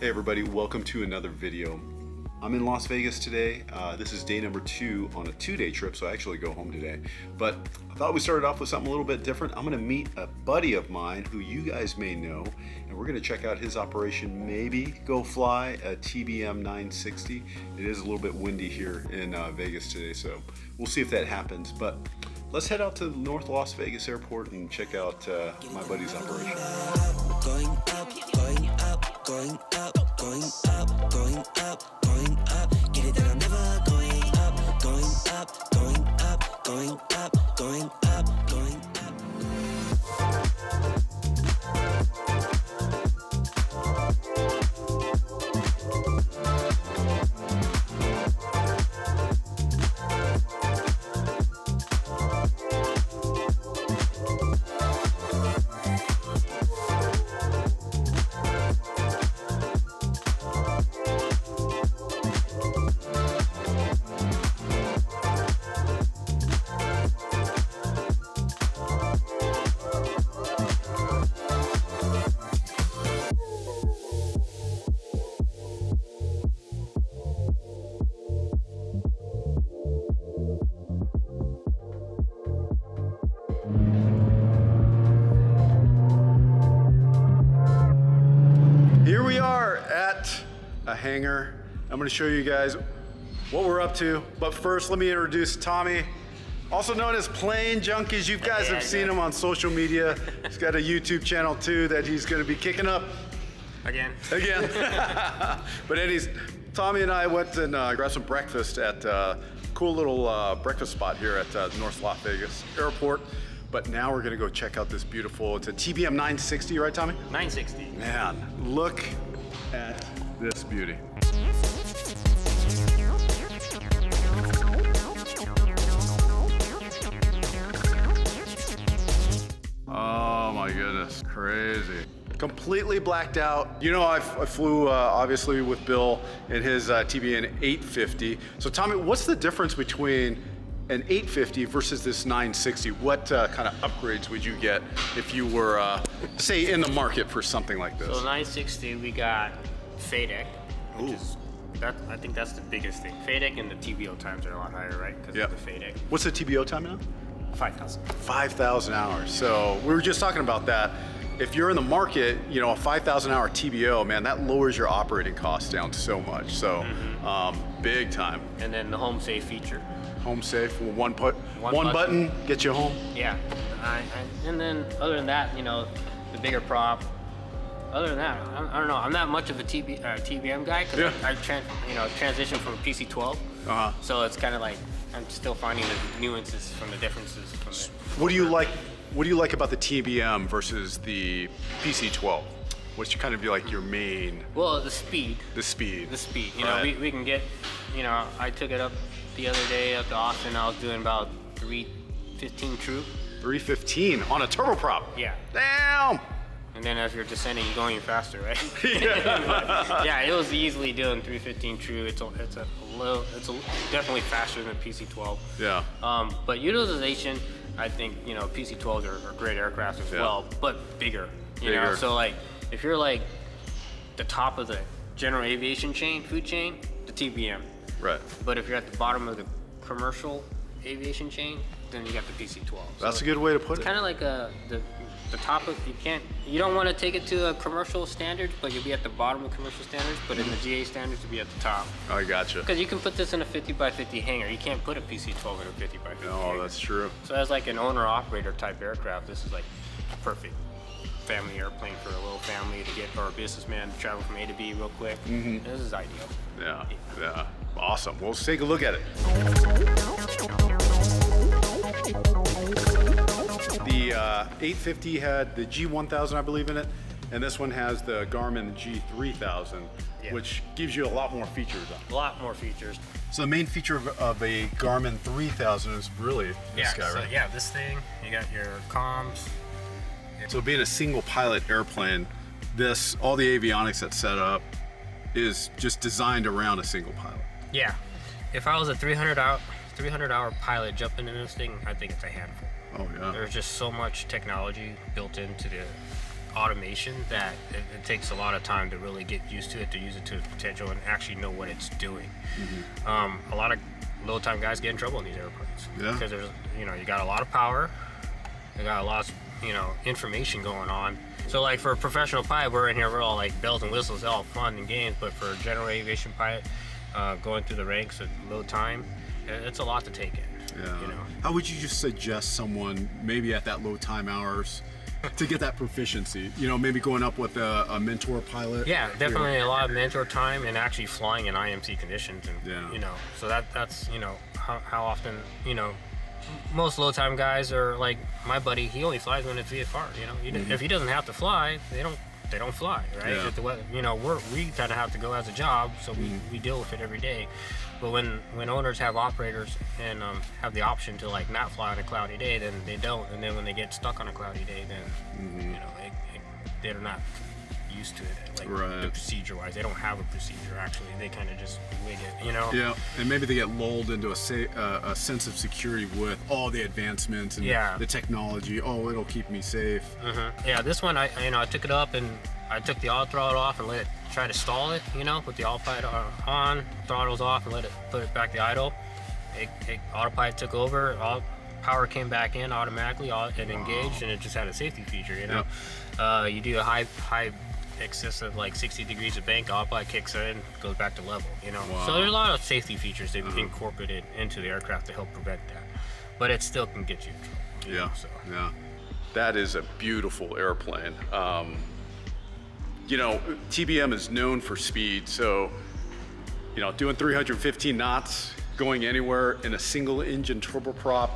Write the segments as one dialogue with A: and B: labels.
A: Hey everybody, welcome to another video. I'm in Las Vegas today. This is day number 2 on a 2-day trip, so I actually go home today. But I thought we started off with something a little bit different. I'm gonna meet a buddy of mine who you guys may know, and we're gonna check out his operation, maybe go fly a TBM 960. It is a little bit windy here in Vegas today, so we'll see if that happens. But let's head out to North Las Vegas Airport and check out my buddy's operation.
B: Going up, going up, going up, going up, going up, going up. Get it that I'm never going up, going up, going up, going up, going up, going up.
A: Here we are at a hangar. I'm going to show you guys what we're up to. But first, let me introduce Tommy, also known as Plane Junkies. You guys have seen him on social media. He's got a YouTube channel too that he's going to be kicking up. Again. But anyways, Tommy and I went and grabbed some breakfast at a cool little breakfast spot here at North Las Vegas Airport. But now we're gonna go check out this beautiful, it's a TBM 960, right Tommy?
C: 960.
A: Man, look at this beauty. Oh my goodness, crazy. Completely blacked out. You know, I flew obviously with Bill in his TBM 850. So Tommy, what's the difference between an 850 versus this 960? What kind of upgrades would you get if you were, say, in the market for something like this?
C: So 960, we got FADEC, which is, I think that's the biggest thing. FADEC and the TBO times are a lot higher, right? Because of the FADEC.
A: What's the TBO time now?
C: 5,000. 5,000
A: hours. So we were just talking about that. If you're in the market, you know, a 5,000 hour TBO, man, that lowers your operating costs down so much. So big time.
C: And then the home safe feature.
A: Home safe, one button, get you home.
C: Yeah, and then other than that, you know, the bigger prop. Other than that, I don't know. I'm not much of a TBM guy because I transitioned from PC-12. So it's kind of like I'm still finding the nuances from the differences from it.
A: What do you like? What do you like about the TBM versus the PC-12? What's kind of like your main?
C: Well, the speed.
A: The speed.
C: The speed. You know, we can get. You know, I took it up the other day at the Austin. I was doing about 315 true. 315
A: on a turboprop.
C: Yeah.
A: Damn.
C: And then as you're descending, you're going faster, right? Yeah, it was easily doing 315 true. It's definitely faster than PC-12.
A: Yeah.
C: But utilization, I think, you know, PC-12s are great aircraft as well, but bigger. You know, so like if you're like the top of the general aviation chain, food chain, the TBM.
A: Right.
C: But if you're at the bottom of the commercial aviation chain, then you got the PC-12.
A: That's a good way to put it.
C: It's kind of like the top of, you don't want to take it to a commercial standard, but you'll be at the bottom of commercial standards, but in the GA standards, you'll be at the top.
A: I gotcha.
C: Because you can put this in a 50x50 hangar. You can't put a PC-12 in a 50x50 hangar.
A: No, that's true.
C: So as like an owner-operator type aircraft, this is like perfect family airplane for a little family to get, or a businessman to travel from A to B real quick. This is ideal.
A: Yeah. Awesome. Well, let's take a look at it. The 850 had the G1000, I believe, in it, and this one has the Garmin G3000, which gives you a lot more features.
C: A lot more features.
A: So the main feature of a Garmin 3000 is really this guy, right?
C: Yeah, this thing. You got your comms.
A: So being a single pilot airplane, all the avionics that's set up is just designed around a single pilot.
C: Yeah. If I was a 300-hour pilot jumping in this thing, I think it's a handful.
A: Oh yeah.
C: There's just so much technology built into the automation that it takes a lot of time to really get used to it, to use it to its potential and actually know what it's doing. A lot of low-time guys get in trouble in these airplanes because there's, you know, you got a lot of power, you got a lot of, you know, information going on. So like for a professional pilot, we're in here, we're all like bells and whistles, all fun and games, but for a general aviation pilot, going through the ranks at low time, it's a lot to take in.
A: Yeah.
C: You know?
A: How would you just suggest someone maybe at that low time hours to get that proficiency? You know, maybe going up with a mentor pilot?
C: Yeah, definitely a lot of mentor time and actually flying in IMC conditions. And, you know, so that's, you know, how often, you know, most low time guys are like my buddy, he only flies when it's VFR, you know. If he doesn't have to fly, they don't fly, right?
A: Yeah.
C: You know, we kind of have to go as a job, so we deal with it every day. But when owners have operators and have the option to like not fly on a cloudy day, then they don't. And then when they get stuck on a cloudy day, then you know they're not used to it. Like the procedure-wise, they don't have a procedure. Actually, they kind of just wing it, you know. Yeah,
A: and maybe they get lulled into a sense of security with all the advancements and the technology. Oh, it'll keep me safe.
C: Yeah, this one I took it up and I took the auto throttle off and let it try to stall it, you know, put the autopilot on, throttles off, and put it back to idle. Autopilot took over, all power came back in automatically, it engaged, and it just had a safety feature, you know. You do a high excess of like 60 degrees of bank, autopilot kicks in, goes back to level, you know. So there's a lot of safety features they've incorporated into the aircraft to help prevent that, but it still can get you in trouble.
A: Yeah. That is a beautiful airplane. You know, TBM is known for speed, so, you know, doing 315 knots, going anywhere in a single engine turboprop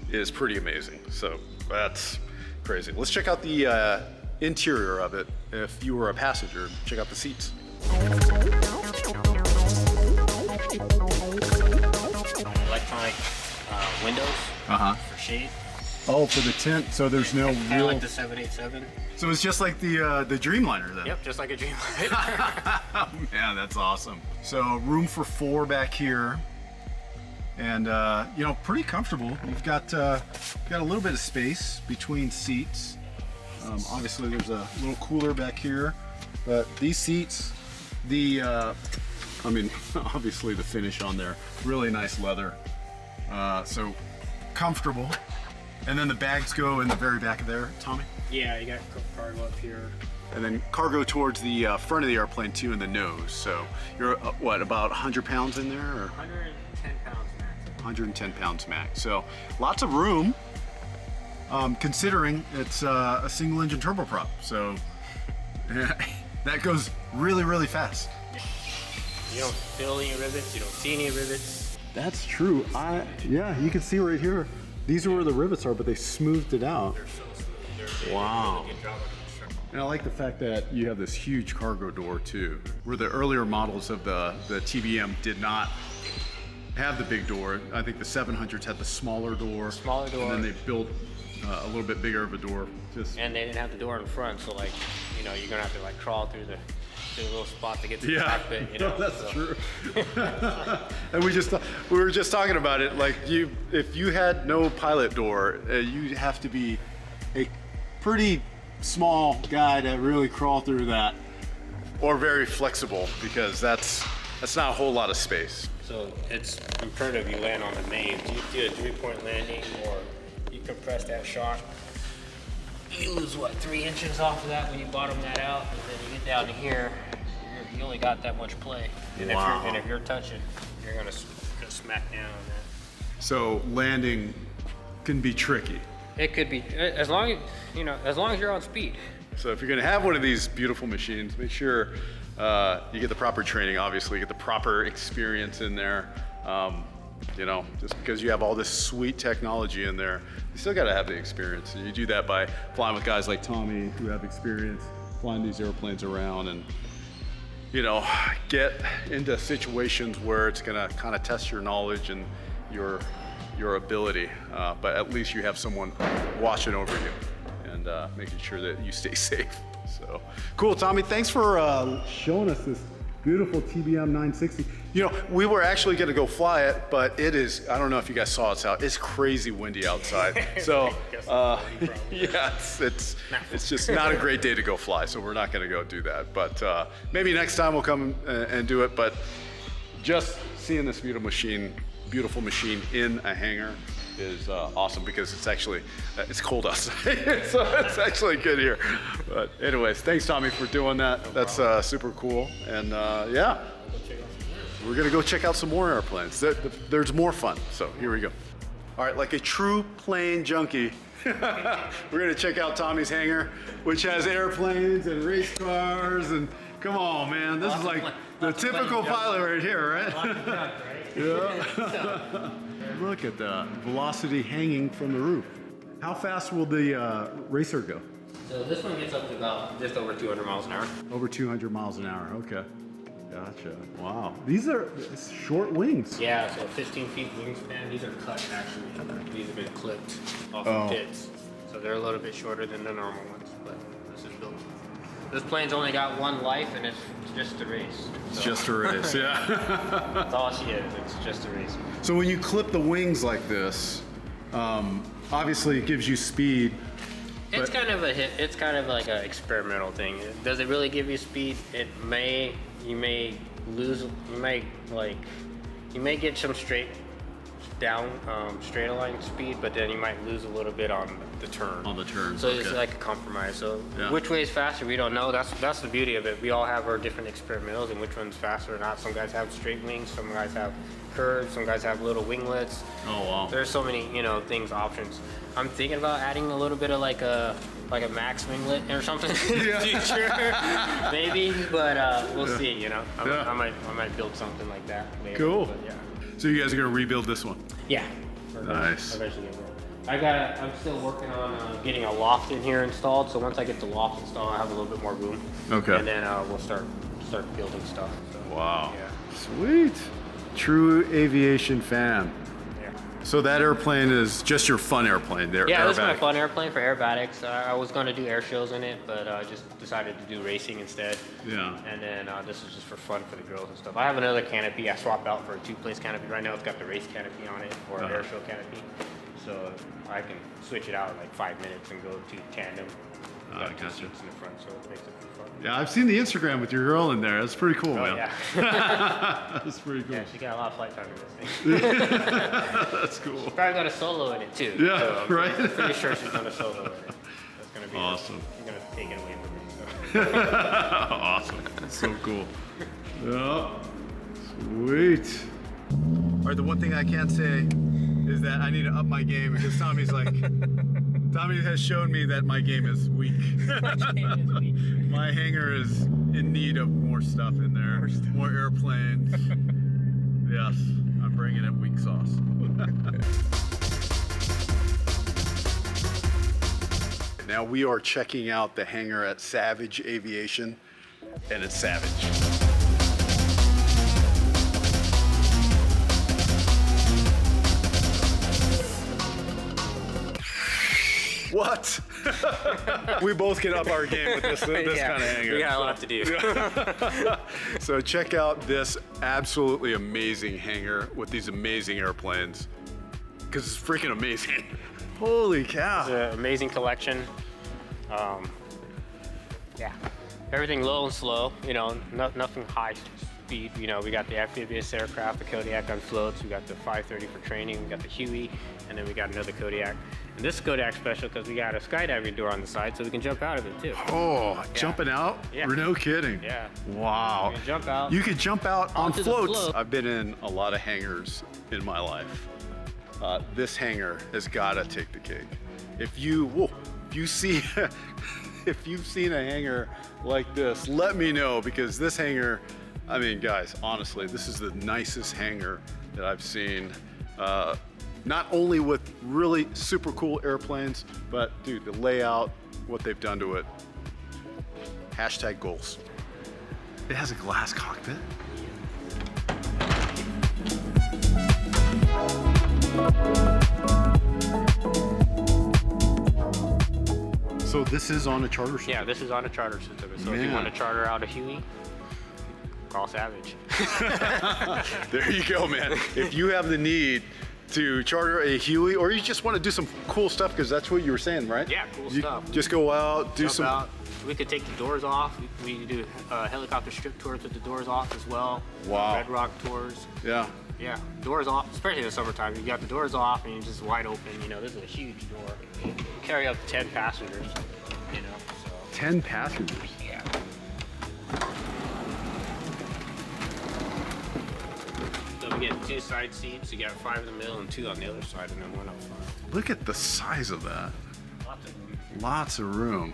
A: is pretty amazing. So that's crazy. Let's check out the interior of it. If you were a passenger, check out the seats.
C: Electronic windows for shade.
A: Oh, for the tint, so there's no
C: real... like the 787.
A: So it's just like the Dreamliner then?
C: Yep, just like a Dreamliner.
A: Man, that's awesome. So room for 4 back here. And, you know, pretty comfortable. You've got a little bit of space between seats. Obviously there's a little cooler back here. But these seats, I mean, obviously the finish on there, really nice leather. So comfortable. And then the bags go in the very back of there, Tommy?
C: Yeah, you got cargo up here.
A: And then cargo towards the front of the airplane too, in the nose. So you're, what, about 100 pounds in there? Or?
C: 110 pounds max.
A: 110 pounds max. So lots of room, considering it's a single engine turboprop. So that goes really, really fast.
C: You don't feel any rivets, you don't see any rivets.
A: That's true. Yeah, you can see right here. These are where the rivets are, but they smoothed it out.
C: They're so smooth.
A: Wow. And I like the fact that you have this huge cargo door too. Where the earlier models of the TBM did not have the big door. I think the 700s had the smaller door.
C: Smaller door.
A: And then they built a little bit bigger of a door.
C: And they didn't have the door in front, so like, you know, you're gonna have to like crawl through the little spot to get to the cockpit. You know,
A: that's true. And we were just talking about it. Like if you had no pilot door, you have to be a pretty small guy to really crawl through that, or very flexible, because that's not a whole lot of space.
C: So it's imperative you land on the mains. You do a 3-point landing, or you compress that shock. You lose what, 3 inches off of that when you bottom that out, and then you get down to here. You only got that much play, and if you're touching, you're gonna smack down on that.
A: So landing can be tricky.
C: It could be, as long as you're on speed.
A: So if you're gonna have one of these beautiful machines, make sure you get the proper training. Obviously, get the proper experience in there. You know, just because you have all this sweet technology in there, you still gotta have the experience. And you do that by flying with guys like Tommy, who have experience flying these airplanes around, and you know, get into situations where it's gonna kind of test your knowledge and your ability, but at least you have someone watching over you and making sure that you stay safe. So cool, Tommy. Thanks for showing us this Beautiful TBM 960. You know, we were actually going to go fly it, but it is, I don't know if you guys saw it's crazy windy outside. So, yeah, it's just not a great day to go fly, so we're not going to go do that. But maybe next time we'll come and do it. But just seeing this beautiful machine in a hangar is awesome, because it's actually, it's cold outside, so it's actually good here. But anyways, thanks Tommy for doing that. That's super cool. And yeah, we're gonna go check out some more airplanes. There's more fun, so here we go. All right, like a true plane junkie, we're gonna check out Tommy's hangar, which has airplanes and race cars, and come on, man, this is like the typical pilot right here, right? Yeah. Look at the velocity hanging from the roof. How fast will the racer go?
C: So this one gets up to about just over 200 miles an hour.
A: Over 200 miles an hour, okay. Gotcha. Wow. These are short wings.
C: Yeah, so 15 feet wingspan. These are cut, actually. These have been clipped off the pits. So they're a little bit shorter than the normal ones, but this is built. This plane's only got one life, and it's just a race.
A: It's just a race, yeah.
C: That's all she is. It's just a race.
A: So when you clip the wings like this, obviously it gives you speed.
C: It's kind of a hit. It's kind of like an experimental thing. Does it really give you speed? It may. You may lose. You may get some straight line speed, but then you might lose a little bit on the turn.
A: On the turn.
C: So it's like a compromise. So which way is faster? We don't know. That's the beauty of it. We all have our different experimentals and which one's faster or not. Some guys have straight wings. Some guys have curves. Some guys have little winglets.
A: Oh wow.
C: There's so many things, options. I'm thinking about adding a little bit of like a max winglet or something in the future, maybe. But we'll see. I might build something like that later.
A: Cool.
C: But, yeah.
A: So you guys are gonna rebuild this one?
C: Yeah.
A: Nice.
C: Eventually it will. I'm still working on getting a loft in here installed. So once I get the loft installed, I have a little bit more room.
A: Okay.
C: And then we'll start building stuff. So,
A: wow.
C: Yeah.
A: Sweet. True aviation fan.
C: Yeah.
A: So that airplane is just your fun airplane there?
C: Yeah, this is my fun airplane for aerobatics. I was going to do air shows in it, but I just decided to do racing instead.
A: Yeah.
C: And then this is just for fun for the girls and stuff. I have another canopy I swap out for a two-place canopy. Right now it's got the race canopy on it, or an air show canopy. So I can switch it out in like 5 minutes and go to tandem. Got two seats in the front, so it makes it pretty fun.
A: Yeah, I've seen the Instagram with your girl in there. That's pretty cool, man.
C: Yeah.
A: That's pretty cool.
C: Yeah, she got a lot of flight time in this thing.
A: That's cool.
C: She's probably got a solo in it too.
A: Yeah,
C: so I'm
A: right?
C: pretty sure she's got a solo in it. That's gonna be
A: awesome.
C: She's gonna take it away from me. So.
A: Awesome. That's so cool. Yeah. Sweet. All right, the one thing I can't say is that I need to up my game, because Tommy has shown me that my game is weak. My hangar is in need of more stuff in there. More airplanes. Yes, I'm bringing it weak sauce. Now we are checking out the hangar at Savage Aviation, and it's savage. What? We both can up our game with this kind of hangar.
C: We got a lot to do.
A: So check out this absolutely amazing hangar with these amazing airplanes, because it's freaking amazing. Holy cow.
C: It's an amazing collection. Yeah, everything low and slow, nothing high speed. We got the amphibious aircraft, the Kodiak on floats, we got the 530 for training, we got the Huey, and then we got another Kodiak. And this Kodiak's special because we got a skydiving door on the side so we can jump out of it too.
A: Oh, yeah. Jumping out?
C: Yeah.
A: No kidding.
C: Yeah.
A: Wow.
C: You can jump out.
A: You could jump out on
C: onto
A: floats.
C: the float.
A: I've been in a lot of hangars in my life. This hangar has got to take the cake. If you've seen a hangar like this, let me know, because this hangar, I mean, guys, honestly, this is the nicest hangar that I've seen. Not only with really super cool airplanes, but dude, the layout, what they've done to it. Hashtag goals. It has a glass cockpit. So this is on a charter system?
C: Yeah, this is on a charter system. So if you want to charter out a Huey, Call Savage.
A: There you go, man. If you have the need to charter a Huey, or you just want to do some cool stuff, because that's what you were saying, right?
C: Yeah, cool stuff.
A: Just go out, do some.
C: Out. We could take the doors off. We do helicopter strip tours with the doors off as well.
A: Wow.
C: Red Rock tours.
A: Yeah.
C: Yeah, doors off, especially in the summertime. You got the doors off and you're just wide open. You know, this is a huge door. You carry up to 10 passengers. You know, so.
A: 10 passengers.
C: Yeah. So we get 2 side seats. You got 5 in the middle and 2 on the other side, and then 1 up front.
A: Look at the size of that.
C: Lots of room.
A: Lots of room.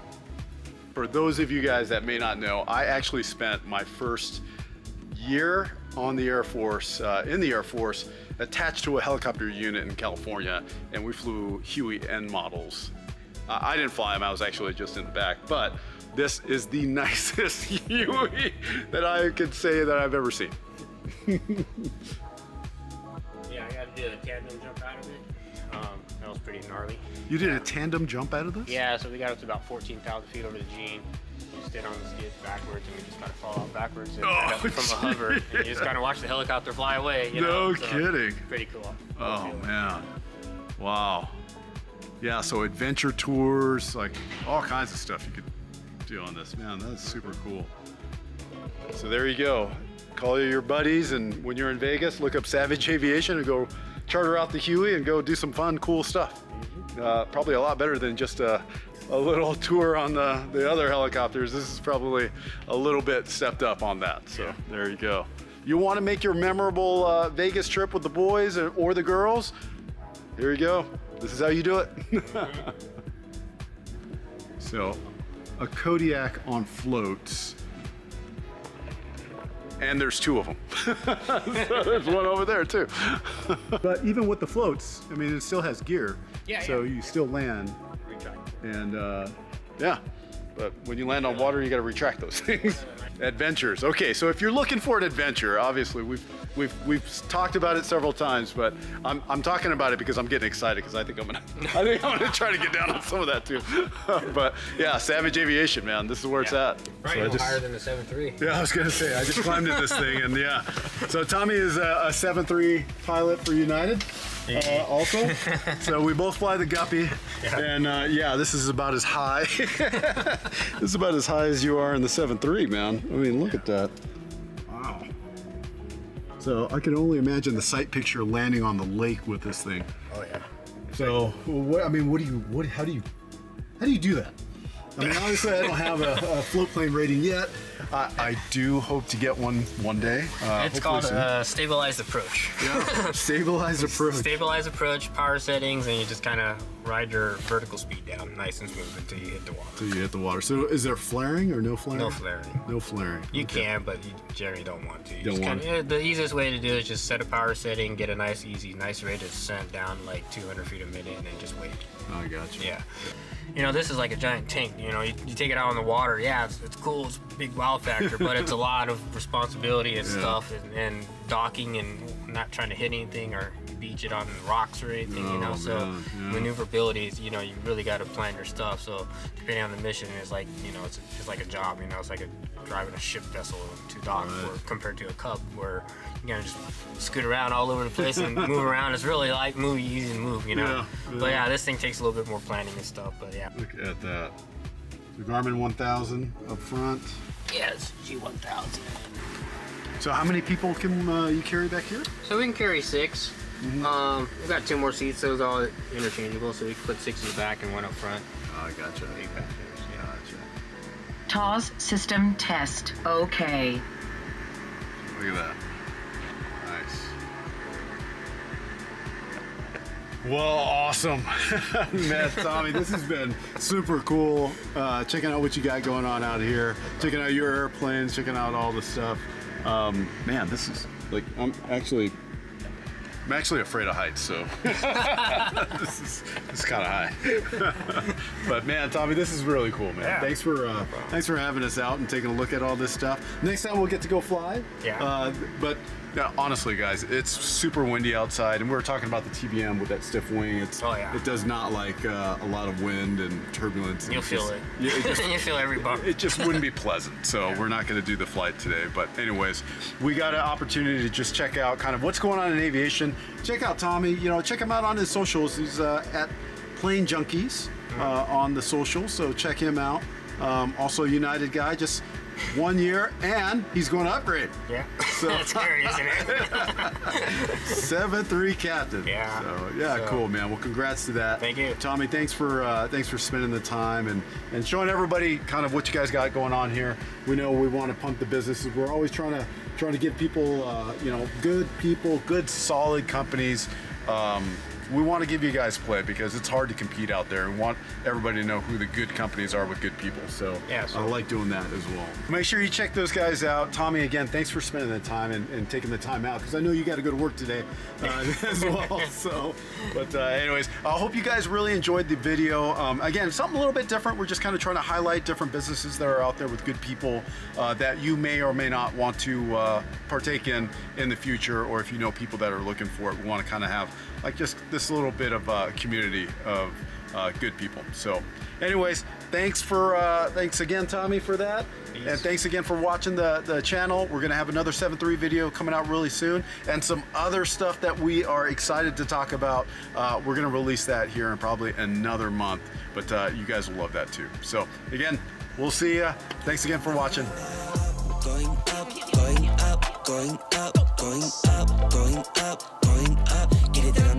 A: For those of you guys that may not know, I actually spent my first year on the Air Force, in the Air Force, attached to a helicopter unit in California, and we flew Huey N models. I didn't fly them, I was actually just in the back, but this is the nicest Huey that I could say that I've ever seen.
C: Yeah, I got to do a tandem jump out of it. That was pretty gnarly.
A: You did a tandem jump out of this?
C: Yeah, so we got up to about 14,000 feet over the Gene. You stand on the skids backwards and we just kind of fall out backwards and from a hover. And you just kind of watch the helicopter fly away. You know?
A: No kidding.
C: Pretty cool.
A: Oh man, wow. Yeah, so adventure tours, like all kinds of stuff you could do on this. Man, that's super cool. So there you go. Call your buddies, and when you're in Vegas, look up Savage Aviation and go charter out the Huey and go do some fun, cool stuff. Probably a lot better than just a little tour on the other helicopters. This is probably a little bit stepped up on that. So there you go. You want to make your memorable Vegas trip with the boys or the girls? Here you go. This is how you do it. So, a Kodiak on floats. And there's 2 of them. So there's one over there too. But even with the floats, I mean, it still has gear.
C: Yeah,
A: so you still land.
C: Retract.
A: And yeah, but when you land on water, you got to retract those things. Adventures. Okay, so if you're looking for an adventure, obviously we've talked about it several times, but I'm talking about it because I'm getting excited because I think I'm gonna try to get down on some of that too. But yeah, Savage Aviation, man, this is where it's at.
C: Right,
A: So
C: higher than the 7.3.
A: Yeah, I was gonna say, I just climbed in this thing, and yeah. So Tommy is a 7.3 pilot for United, also. So we both fly the Guppy, and yeah, this is about as high. This is about as high as you are in the 7.3, man. I mean, look at that. Wow. So I can only imagine the sight picture landing on the lake with this thing.
C: Oh yeah.
A: So, I mean, how do you do that? I mean, obviously I don't have a float plane rating yet. I do hope to get one day.
C: It's called stabilized approach.
A: Yeah, stabilized approach.
C: Stabilized approach, power settings, and you just kind of ride your vertical speed down nice and smooth until you hit the water.
A: Until you hit the water. So is there flaring or no flaring?
C: No flaring.
A: No flaring.
C: You can, but you generally don't want to.
A: The
C: easiest way to do it is just set a power setting, get a nice rate of descent down like 200 feet a minute, and then just wait.
A: Oh, I got you.
C: Yeah. You know, this is like a giant tank. You know, you take it out on the water. Yeah, it's cool. It's a big wow factor, but it's a lot of responsibility and stuff, and docking and not trying to hit anything or beach it on rocks or anything. You know, so maneuverability is, you know, you really got to plan your stuff. So depending on the mission, it's like, you know, it's like a job. You know, it's like driving a ship vessel to dock, compared to a Cub where you gotta just scoot around all over the place and move around. It's really like easy to move, you know.
A: Yeah.
C: But yeah, this thing takes a little bit more planning and stuff. But yeah.
A: Look at that. The Garmin 1000 up front.
C: Yes, G1000.
A: So how many people can you carry back here?
C: So we can carry 6. We've got 2 more seats, so it's all interchangeable. So we can put 6 in the back and 1 up front.
A: Oh, I gotcha.
C: 8 passengers, yeah.
A: Gotcha.
D: TAWS system test. Okay.
A: Look at that. Nice. Well, awesome. Man, Tommy, this has been super cool. Checking out what you got going on out here. Checking out your airplanes, checking out all the stuff. Man, this is like, I'm actually afraid of heights, so this is kind of high. But man, Tommy, this is really cool, man.
C: Yeah.
A: Thanks for having us out and taking a look at all this stuff. Next time we'll get to go fly.
C: Yeah.
A: But Now, honestly, guys, it's super windy outside, and we were talking about the TBM with that stiff wing. It's, it does not like a lot of wind and turbulence.
C: You'll feel it.
A: Yeah,
C: you feel every bump.
A: It just wouldn't be pleasant, so we're not going to do the flight today. But anyways, we got an opportunity to just check out kind of what's going on in aviation. Check out Tommy. You know, check him out on his socials. He's at Plane Junkies on the socials, so check him out. Also, United guy, just 1 year, and he's going to upgrade.
C: Yeah,
A: so
C: that's scary, isn't it?
A: 7-3 captain.
C: Yeah.
A: So yeah, cool, man. Well, congrats to that.
C: Thank you,
A: Tommy. Thanks for spending the time and showing everybody kind of what you guys got going on here. We know we want to pump the businesses. We're always trying to give people, you know, good solid companies. We want to give you guys play because it's hard to compete out there. We want everybody to know who the good companies are with good people. So
C: yeah,
A: I like doing that as well. Make sure you check those guys out. Tommy, again, thanks for spending the time and taking the time out because I know you got to go to work today as well. So, but anyways, I hope you guys really enjoyed the video. Again, something a little bit different. We're just kind of trying to highlight different businesses that are out there with good people that you may or may not want to partake in the future, or if you know people that are looking for it, we want to kind of have like just this little bit of community of good people. So anyways, thanks again, Tommy, for that. Peace. And thanks again for watching the channel. We're gonna have another 7-3 video coming out really soon, and some other stuff that we are excited to talk about. We're gonna release that here in probably another month, but you guys will love that too. So again, we'll see ya. Thanks again for watching.
B: Going up, going up, going up, going up, going up, going up. Get it that I'm